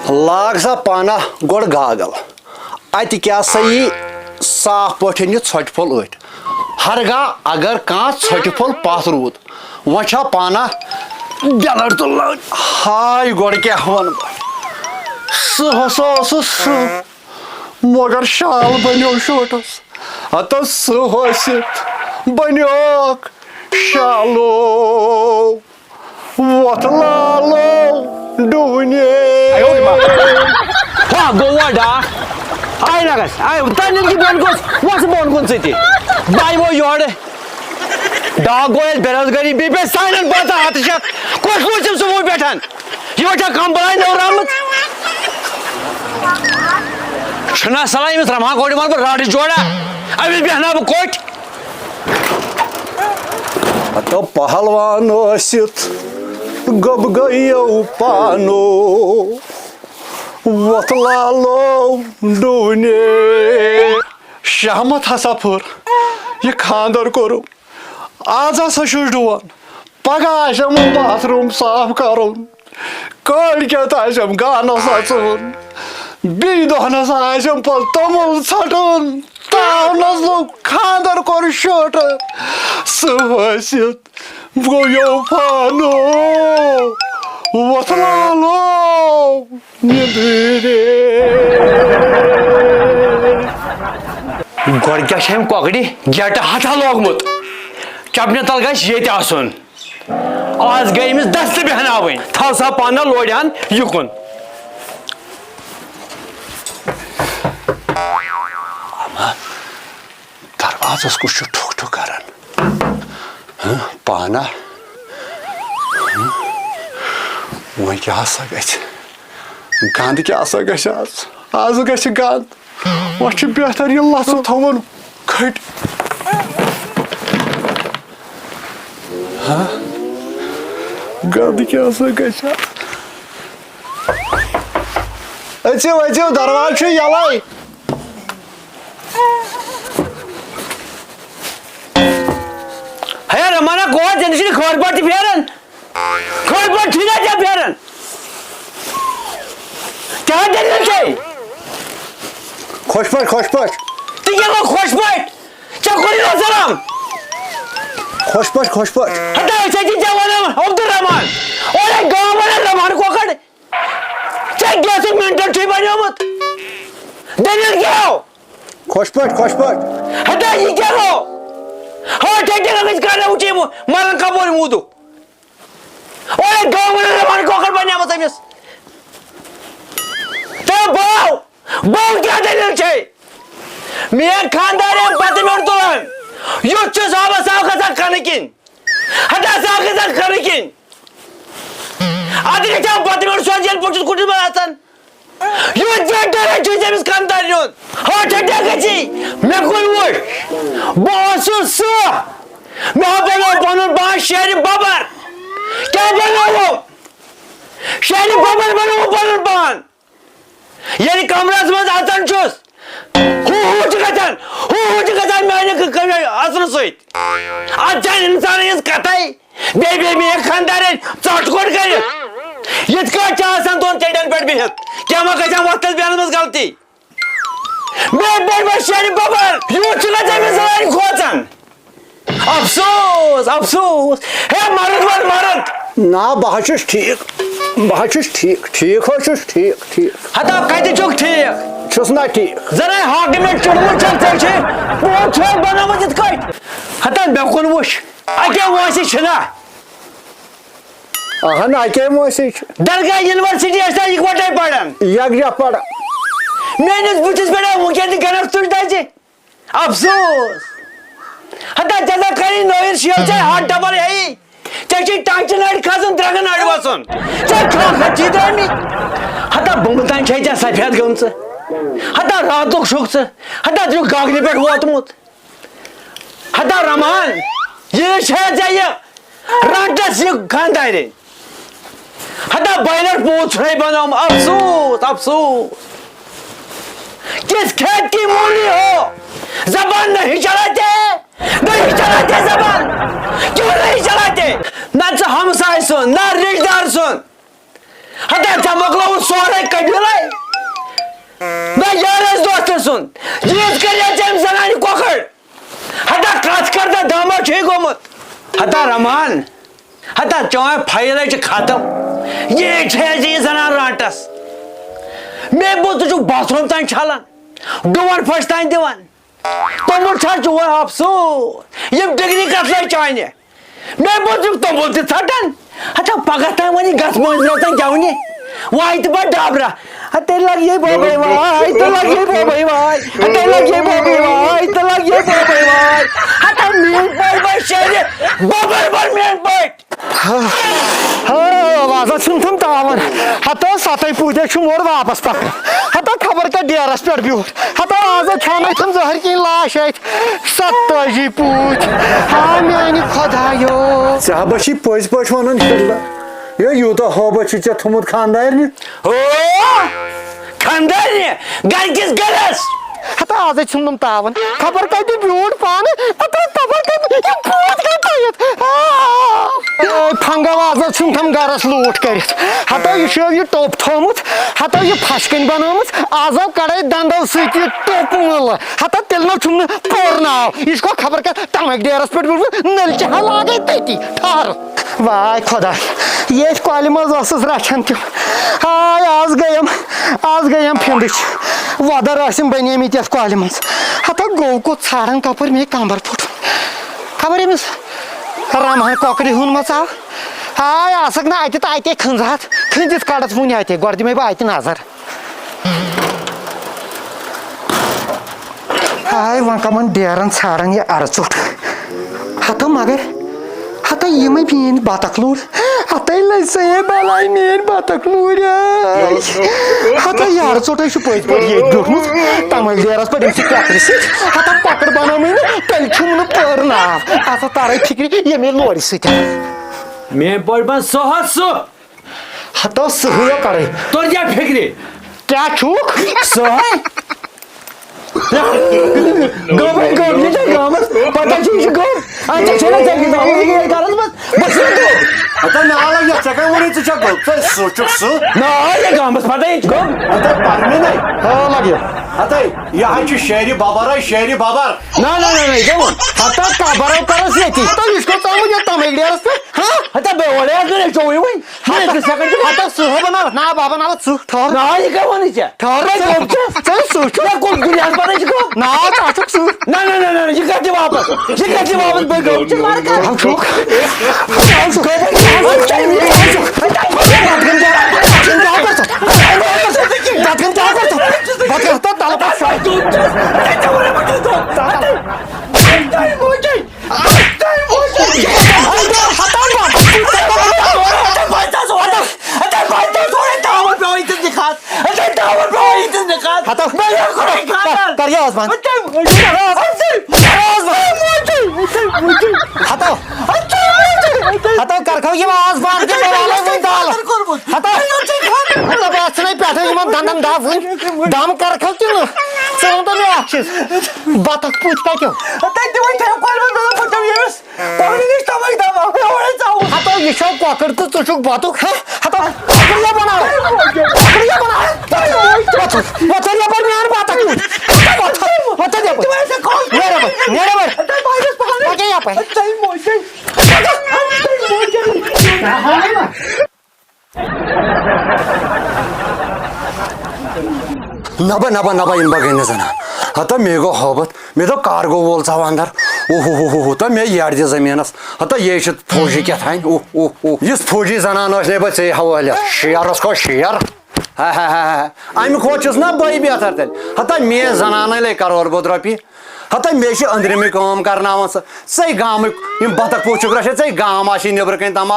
लाग सा पाना गोड़ गागल अत क्या सही साफ पे ोट फुल अट हरगा अगर कह ोट फुल पथ रूद वह पाना डलर तो हाय गोड़ क्या वन सह मगर शाल बनो शोटस हत सत बनियोक शालो वत लालो डूने गोवा डाक आय नगस आय तन की बन कोस वस बन कोन सती बाय वो योर डाक गोयल बेरोजगारी बे साइलेंट बात हाथ शक कोस कोस सब वो बैठन यो जा काम बनाई न रामत छना सलाई में रमा कोडी मार पर राडी जोड़ा अभी बहना ब कोट तो पहलवान ओसित गब गयो पानो वत लालो डूने शामत हसा फुर ये खानदर कोरु आज हसा शुश डुवन पगा आशम बाथरूम साफ करुन कल क्या आशम गाना सचुन बी दहनस आशम पल तमुल छटुन तावनस खानदर कोर शोट सुहसित गयो पानो वत लालो गोड़ क्या छम कोकड़ी गेट हथा लोगमुत चपने तल गस ये आसन आज गई मिस दस्त बहनावन थव सा पाना लोड़ान युकुन दरवाजस कुछ ठुक ठुक करन पाना वो क्या सा गछ गंद क्या सा गछ आज गछ गंद वह बेहतर ये लस थवन खट गंद क्या सा गछ अचो दरवाज यलाई है रमाना गोवा जनसी खबर पड़ती फेरन खबर पड़ ठीक है जब फेरन क्या दलिल छे खुशपट तो ये वो खुशपट चकोरी रो सलाम खुशपट हटा ऐसे जी जवान अब्दुल रहमान और एक गांव वाला रहमान को कड़ चेक गया से मेंटल ठीक बनियो मत दलिल क्या हो खुशपट हटा ये क्या हो हाँ ठीक है करना उचित मरण का बोल मुँह दो और एक गांव वाला रहमान को कड़ बनिया मत मिस तो बाव क्या दलिल छे मैं खानदार है बातें में उड़तोलन यो चीज़ आवाज़ साव का साथ खाने किन हटा साव के साथ खाने किन आधे के चाव बातें में उड़सों जेल पुछुस कुछ बनातन यो जेटर है चीज़ मिस खानदार यूं हाँ ठट्टा कची मैं कोई वो बॉसो सो मैं बनो बांस शेरी बाबर क्या बनो वो शेरी बाबर बनो वो बनो बांस यानी कमरा समझ आतन चुस हु जगतन मैंने कर आसन सोइत आज जान इंसान इस कथाई बे में खानदार चटकोट कर ये का चाहसन दोन चैडन पेट बिहत क्या मैं कजा वक्त बयान में गलती बे शेरी बबर यू चला जाए में सवारी खोचन अफसोस है मरद ना बहचुस ठीक हो ठीक हता कहते चुक ठीक छुस ना ठीक जरा हाक में चुड़मु चलते छे बहुत छे बनाव जित कट हता बेकुन वुश आके वासी छना अहन आके वासी दरगाह यूनिवर्सिटी ऐसा इकवटे पढ़न यगजा पढ़ मैंने बुझस बड़ा मुकेन गनर तुड़ दाजे अफसोस हता जदा करी नोयर शिवचे हाथ डबल है चची टांचन अड खासन द्रगन अड वासन चल खा जीदानी हता बुमतान छे जा सफेद गंस हता रातुक शुक्स हता जो गागने पे वोतमुत हता रमान ये छे जाय राटस ये खानदारे हता बैलर पूछ रहे बनाम अफसोस किस खेत की मूली हो जबान नहीं चलाते जबान क्यों नहीं चलाते ना हमसाय सुन ना रिश्तेदार सुन हटा चमकलो सोरे कबिले मैं यारस दोस्त सुन जीत कर चम जनानी कोखड़ हटा कथ कर दामा ठीक गोमुत हटा रमान हटा चौं फाइल खत्म ये जनान राटस मे बो तु बाथरूम तान छालान डुवन फश तान दिवान तमुल छा चुआ अफसोस यम डिग्री कथला चाने मे बो तमुल त छटन हटा पगह तान वनी गस मंजरो तान जावनी वाई त बड़ डाबरा हटे लग ये बाबे वाई तो लग ये बाबे वाई हटे लग ये बाबे वाई तो लग ये बाबे वाई हटा मेन बाबा शेरे बाबा बर मेन बाइट वाजा छुम तावन हतो सतई पूजे मोर वापस पक हतो खबर का डेरस पे बिहूत हतो आज खाना तुम जहर की लाश 27 पूछ हाँ मेनी खुदायो बशी पज पा वन ये यूत हबत थोमुत खानदार ओ खानदार घर किस गरस हतो आज छुम तावन खबर का बिहूत पान हतो खबर का पूत फंगव आज छुम गरस लूट कर हतो यह टोप थोमुत हतो यह फशकन बनोमुत आज कड़े दंदो सत टोप मल हतो तेल छुम पोर नाव इसको खबर का तमक डेरस पे नल चाह लागे तती ठहर वाय खुदा ये कॉल मज रचान तम हाय आज गयम फिंद वदर बनियमित ये कॉल मज हतो गो को छाड़न कपर मे कंबर फुट खबर अमिस रामहन कॉकरी हुन मचाव हाय आसक ना अत अते खंजात खंजित कड़स वुन अत गो दिमे बह अत नजर हाय वन कमन डेरन छाड़न ये अरचुट हतो मगर हतो यमे मेन बतख लूर हतो लसे बलाई मेन बतख लूर हतो यार चोट पज पे ये बिहमुत तमल डेरस पे ककर हतो पकड़ बनोमे तेल छुम पर नाव आज तारे फिक्र ये मे लोर सत मे बन सहत सह हतो सहयो करे तो क्या फिक्री क्या छूक सह गवर्नमेंट गवर्नमेंट पता चीज गो अच्छा चला चल के ये करस बस आता नाला या चका वरी तुझ्या गोपचा सोचक सो ना ये गामस पता है गो आता पारमे नाही हाँ लगे आता यहाची शहरी बाबार ना गो हतो कबरो करस येती हतो इसको चालू या तमल डेरस पे हां हता बे ओले करे चोई वई हतो सेकंड हतो सुह बना ना बाबा ना सु ठहर ना ये का वनी छे ठहर चल सोच ना कोई गुरियास पता है गो ना चाचक सु ना ये करते वापस बे गो चल मार कर हम छूक हतो करखो ये आवाज बांध के वाले वन दाल हतो बस नहीं पैठे ये दंदन दाफ दम करखो कि न चलो तो मैं आखिस बातक पूछ का क्यों हता ते वई थे कॉल में दो पटम येस पानी नहीं स्टमक दम ओरे जाओ हतो ये शो पकड़ तो चुचुक बातुक है हतो पकड़िया बना वचरिया पर यार बातक वचरिया पर तुम्हारे से कॉल नेरे पर हता वायरस पकड़ ओके यहां पे चल मोजे नबा इन बगैन जना हता मेगो हबत मे तो कार्गो वोल चाव अंदर ओहो तो मे यार दे जमीनस हता ये फौजी क्या था ओह इस फौजी जनान ने बचे हवाले शेयरस को शेयर अमिक वोचस ना बई बेहतर तेल हता मे जनान ले करोड़ बोद रपी हता मे अंदरम कम करना सही गाम बतख पोचुक रचे सही गाम नबर कन तम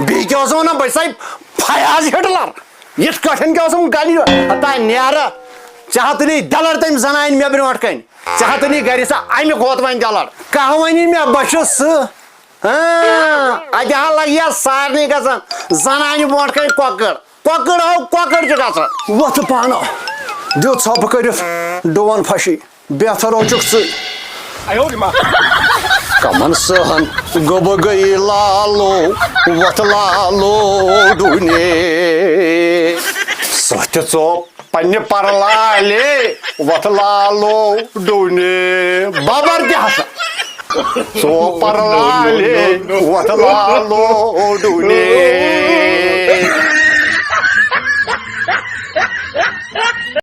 बी क्या वन बह सही फयाज हिटलर यथ कठन क्या गली हता नेर चाहत दलर तम जनान मे ब्रोट कन चाहत गर सा अमिक वोत वन दलर कह वन मे बस अत लग सारे गसान जनान ब्रोट कन ककड़ गसान वोत पान दित सप कर डुवन फशी बेहतर रोचुक कमन सहन गब गई लालो वत लालो डुने सत्य चोप पन्ने पर लाले वत लालो डुने बाबर हसा चो पर लाले वत लालो डुने